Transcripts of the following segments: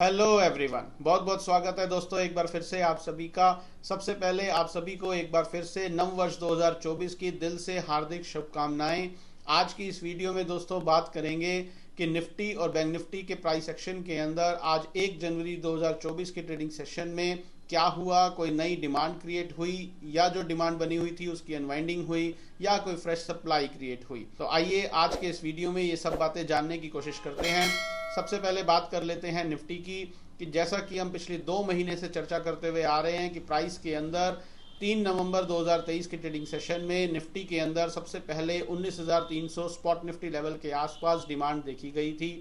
Hello everyone, बहुत बहुत स्वागत है दोस्तों एक बार फिर से आप सभी का। सबसे पहले आप सभी को एक बार फिर से नव वर्ष 2024 की दिल से हार्दिक शुभकामनाएं। आज की इस वीडियो में दोस्तों बात करेंगे कि निफ्टी और बैंक निफ्टी के प्राइस एक्शन के अंदर आज 1 जनवरी 2024 के ट्रेडिंग सेशन में क्या हुआ, कोई नई डिमांड क्रिएट हुई या जो डिमांड बनी हुई थी उसकी अनवाइंडिंग हुई या कोई फ्रेश सप्लाई क्रिएट हुई। तो आइए आज के इस वीडियो में ये सब बातें जानने की कोशिश करते हैं। सबसे पहले बात कर लेते हैं निफ्टी की कि जैसा कि हम पिछले 2 महीने से चर्चा करते हुए आ रहे हैं कि प्राइस के अंदर 3 नवंबर 2023 के ट्रेडिंग सेशन में निफ्टी के अंदर सबसे पहले 19,300 स्पॉट निफ्टी लेवल के आसपास डिमांड देखी गई थी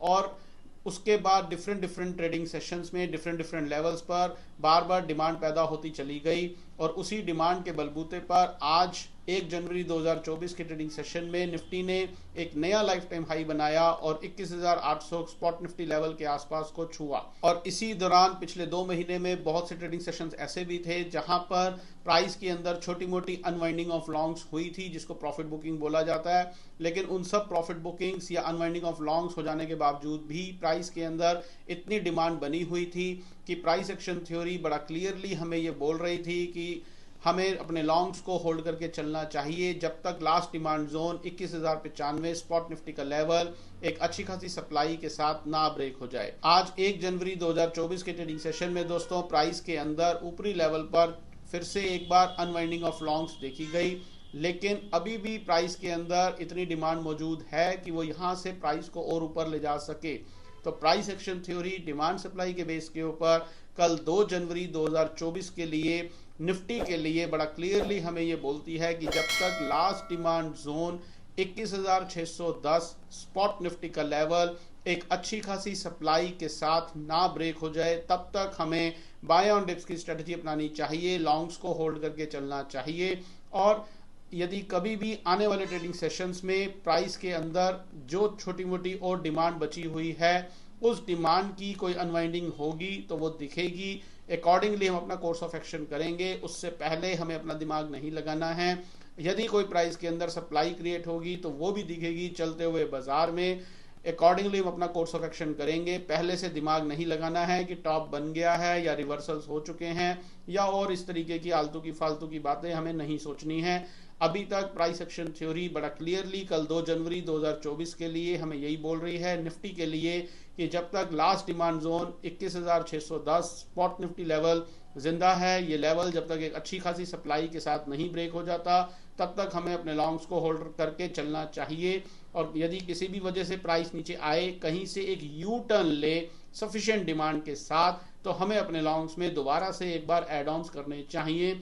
और उसके बाद डिफरेंट ट्रेडिंग सेशंस में डिफरेंट लेवल्स पर बार बार डिमांड पैदा होती चली गई और उसी डिमांड के बलबूते पर आज 1 जनवरी 2024 के ट्रेडिंग सेशन में निफ्टी ने एक नया लाइफ टाइम हाई बनाया और 21,800 स्पॉट निफ्टी लेवल के आसपास को छुआ। और इसी दौरान पिछले 2 महीने में बहुत से ट्रेडिंग सेशंस ऐसे भी थे जहां पर प्राइस के अंदर छोटी मोटी अनवाइंडिंग ऑफ लॉन्ग्स हुई थी जिसको प्रॉफिट बुकिंग बोला जाता है। लेकिन उन सब प्रॉफिट बुकिंग्स या अनवाइंडिंग ऑफ लॉन्ग्स हो जाने के बावजूद भी प्राइस के अंदर इतनी डिमांड बनी हुई थी कि प्राइस एक्शन थ्योरी बड़ा क्लियरली हमें ये बोल रही थी कि हमें अपने लॉन्ग्स को होल्ड करके चलना चाहिए जब तक last demand zone 21,095 spot Nifty का लेवल एक अच्छी खासी सप्लाई के साथ ना ब्रेक हो जाए। आज 1 जनवरी 2024 के ट्रेडिंग सेशन में दोस्तों प्राइस के अंदर ऊपरी लेवल पर फिर से एक बार अनवाइंडिंग ऑफ लॉन्ग्स देखी गई, लेकिन अभी भी प्राइस के अंदर इतनी डिमांड मौजूद है कि वो यहाँ से प्राइस को और ऊपर ले जा सके। तो price action theory demand supply के बेस के ऊपर कल 2 जनवरी 2024 के लिए निफ्टी के लिए बड़ा क्लियरली हमें ये बोलती है कि जब तक last demand zone 21,610 spot Nifty का लेवल एक अच्छी खासी सप्लाई के साथ ना ब्रेक हो जाए तब तक हमें बाय ऑन डिप्स की स्ट्रेटजी अपनानी चाहिए, लॉन्ग्स को होल्ड करके चलना चाहिए। और यदि कभी भी आने वाले ट्रेडिंग सेशंस में प्राइस के अंदर जो छोटी मोटी और डिमांड बची हुई है उस डिमांड की कोई अनवाइंडिंग होगी तो वो दिखेगी, अकॉर्डिंगली हम अपना कोर्स ऑफ एक्शन करेंगे। उससे पहले हमें अपना दिमाग नहीं लगाना है। यदि कोई प्राइस के अंदर सप्लाई क्रिएट होगी तो वो भी दिखेगी चलते हुए बाजार में, अकॉर्डिंगली हम अपना कोर्स ऑफ एक्शन करेंगे। पहले से दिमाग नहीं लगाना है कि टॉप बन गया है या रिवर्सल्स हो चुके हैं या और इस तरीके की आलतू की फालतू की बातें हमें नहीं सोचनी है। अभी तक प्राइस एक्शन थ्योरी बड़ा क्लियरली कल 2 जनवरी 2024 के लिए हमें यही बोल रही है निफ्टी के लिए कि जब तक last demand zone 21,610 spot Nifty level जिंदा है, ये लेवल जब तक एक अच्छी खासी सप्लाई के साथ नहीं ब्रेक हो जाता तब तक हमें अपने लॉन्ग्स को होल्ड करके चलना चाहिए। और यदि किसी भी वजह से प्राइस नीचे आए, कहीं से एक यू टर्न ले सफिशिएंट डिमांड के साथ, तो हमें अपने लॉन्ग्स में दोबारा से एक बार एड ऑन्स करने चाहिए,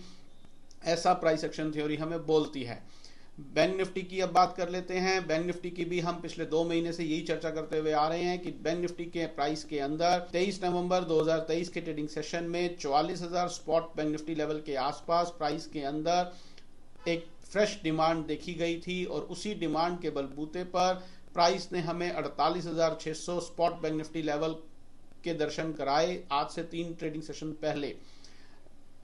ऐसा प्राइस एक्शन थ्योरी हमें बोलती है। बैंक निफ्टी की अब बात कर लेते हैं। बैंक निफ्टी की भी हम पिछले 2 महीने से यही चर्चा करते हुए आ रहे हैं कि बैंक निफ्टी के प्राइस के अंदर 23 नवंबर 2023 के ट्रेडिंग सेशन में 44,000 स्पॉट बैंक निफ्टी लेवल के आसपास प्राइस के अंदर एक फ्रेश डिमांड देखी गई थी और उसी डिमांड के बलबूते पर प्राइस ने हमें 48,600 स्पॉट बैंक निफ्टी लेवल के दर्शन कराए आज से 3 ट्रेडिंग सेशन पहले।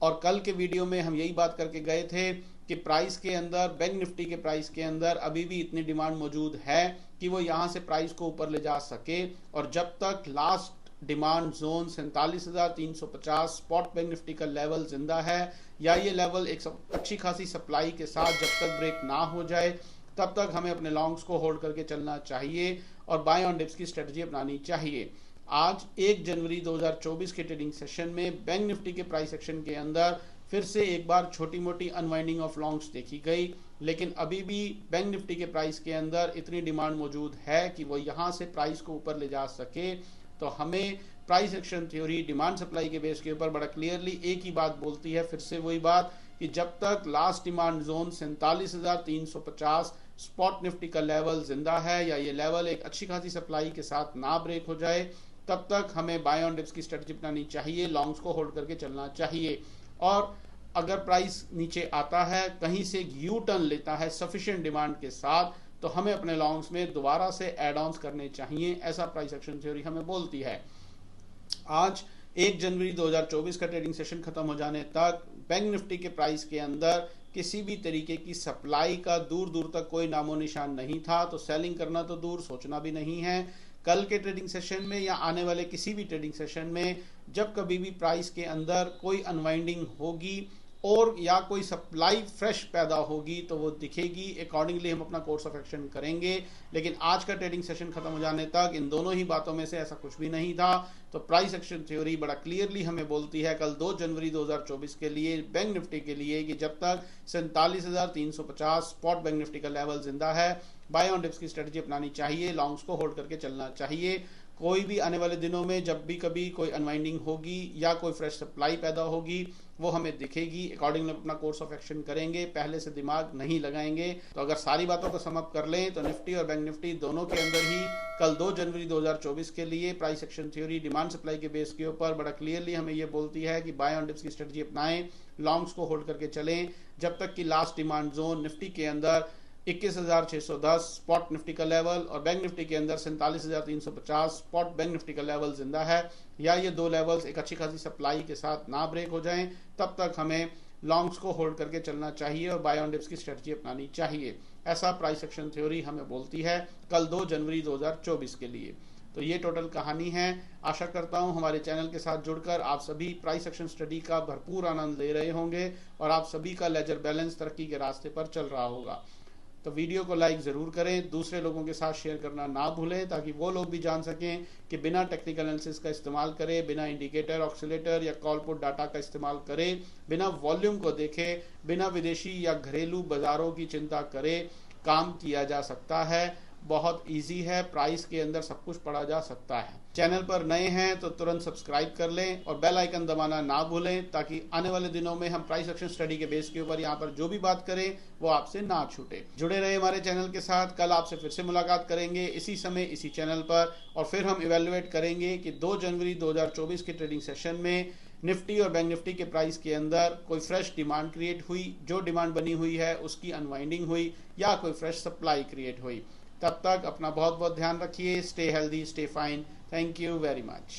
और कल के वीडियो में हम यही बात करके गए थे कि प्राइस के अंदर बैंक निफ्टी के प्राइस के अंदर अभी भी इतनी डिमांड मौजूद है कि वो यहाँ से प्राइस को ऊपर ले जा सके। और जब तक last demand zone 47,350 spot bank Nifty का लेवल जिंदा है या ये लेवल एक अच्छी खासी सप्लाई के साथ जब तक ब्रेक ना हो जाए तब तक हमें अपने लॉन्ग्स को होल्ड करके चलना चाहिए और बाय ऑन डिप्स की स्ट्रेटजी अपनानी चाहिए। आज 1 जनवरी 2024 के ट्रेडिंग सेशन में बैंक निफ्टी के प्राइस एक्शन के अंदर फिर से एक बार छोटी मोटी अनवाइंडिंग ऑफ लॉन्ग्स देखी गई, लेकिन अभी भी बैंक निफ्टी के प्राइस के अंदर इतनी डिमांड मौजूद है कि वो यहाँ से प्राइस को ऊपर ले जा सके। तो हमें price action theory demand supply के बेस के ऊपर बड़ा क्लियरली एक ही बात बोलती है, फिर से वही बात कि जब तक last demand zone 47,350 spot Nifty का लेवल जिंदा है या ये लेवल एक अच्छी खासी सप्लाई के साथ ना ब्रेक हो जाए तब तक हमें बाय ऑन डिप्स की स्ट्रेटजी अपनानी चाहिए, लॉन्ग्स को होल्ड करके चलना चाहिए। और अगर प्राइस नीचे आता है, कहीं से यू टर्न लेता है सफिशिएंट डिमांड के साथ, तो हमें अपने लॉन्ग्स में दोबारा से एड ऑन्स करने चाहिए, ऐसा प्राइस एक्शन थ्योरी हमें बोलती है। आज 1 जनवरी 2024 का ट्रेडिंग सेशन खत्म हो जाने तक बैंक निफ्टी के प्राइस के अंदर किसी भी तरीके की सप्लाई का दूर दूर तक कोई नामो निशान नहीं था। तो सेलिंग करना तो दूर, सोचना भी नहीं है। कल के ट्रेडिंग सेशन में या आने वाले किसी भी ट्रेडिंग सेशन में जब कभी भी प्राइस के अंदर कोई अनवाइंडिंग होगी और या कोई सप्लाई फ्रेश पैदा होगी तो वो दिखेगी, अकॉर्डिंगली हम अपना कोर्स ऑफ एक्शन करेंगे। लेकिन आज का ट्रेडिंग सेशन खत्म हो जाने तक इन दोनों ही बातों में से ऐसा कुछ भी नहीं था। तो प्राइस एक्शन थ्योरी बड़ा क्लियरली हमें बोलती है कल 2 जनवरी 2024 के लिए बैंक निफ्टी के लिए कि जब तक 47,350 स्पॉट बैंक निफ्टी का लेवल जिंदा है, बाय ऑन डिप्स की स्ट्रेटजी अपनानी चाहिए, लॉन्ग्स को होल्ड करके चलना चाहिए। कोई भी आने वाले दिनों में जब भी कभी कोई अनवाइंडिंग होगी या कोई फ्रेश सप्लाई पैदा होगी वो हमें दिखेगी, अकॉर्डिंगली अपना कोर्स ऑफ एक्शन करेंगे, पहले से दिमाग नहीं लगाएंगे। तो अगर सारी बातों को सम अप कर लें तो निफ्टी और बैंक निफ्टी दोनों के अंदर ही कल 2 जनवरी 2024 के लिए price action theory demand supply के बेस के ऊपर बड़ा क्लियरली हमें ये बोलती है कि बाय ऑन डिप्स की स्ट्रेटजी अपनाएं, लॉन्ग्स को होल्ड करके चलें जब तक कि लास्ट डिमांड जोन निफ्टी के अंदर 21,610 स्पॉट निफ्टी का लेवल और बैंक निफ्टी के अंदर 47,350 स्पॉट बैंक निफ्टी का लेवल जिंदा है, या ये दो लेवल्स एक अच्छी खासी सप्लाई के साथ ना ब्रेक हो जाएं, तब तक हमें लॉन्ग्स को होल्ड करके चलना चाहिए और बाय ऑन डिप्स की स्ट्रेटजी अपनानी चाहिए। ऐसा प्राइस एक्शन थ्योरी हमें बोलती है कल 2 जनवरी 2024 के लिए। तो ये टोटल कहानी है। आशा करता हूं हमारे चैनल के साथ जुड़कर आप सभी प्राइस एक्शन स्टडी का भरपूर आनंद ले रहे होंगे और आप सभी का लेजर बैलेंस तरक्की के रास्ते पर चल रहा होगा। तो वीडियो को लाइक जरूर करें, दूसरे लोगों के साथ शेयर करना ना भूलें ताकि वो लोग भी जान सकें कि बिना टेक्निकल एनालिसिस का इस्तेमाल करें, बिना इंडिकेटर, ऑक्सीलेटर या कॉल पुट डाटा का इस्तेमाल करें, बिना वॉल्यूम को देखें, बिना विदेशी या घरेलू बाजारों की चिंता करें काम किया जा सकता है। बहुत इजी है, प्राइस के अंदर सब कुछ पढ़ा जा सकता है। चैनल पर नए हैं तो तुरंत सब्सक्राइब कर लें और बेल आइकन दबाना ना भूलें ताकि आने वाले दिनों में हम प्राइस एक्शन स्टडी के बेस के ऊपर यहाँ पर जो भी बात करें वो आपसे ना छूटे। जुड़े रहे हमारे चैनल के साथ। कल आपसे फिर से मुलाकात करेंगे इसी समय इसी चैनल पर और फिर हम इवेलुएट करेंगे कि 2 जनवरी 2024 के ट्रेडिंग सेशन में निफ्टी और बैंक निफ्टी के प्राइस के अंदर कोई फ्रेश डिमांड क्रिएट हुई, जो डिमांड बनी हुई है उसकी अनवाइंडिंग हुई या कोई फ्रेश सप्लाई क्रिएट हुई। तब तक अपना बहुत बहुत ध्यान रखिए। Stay healthy, stay fine. Thank you very much.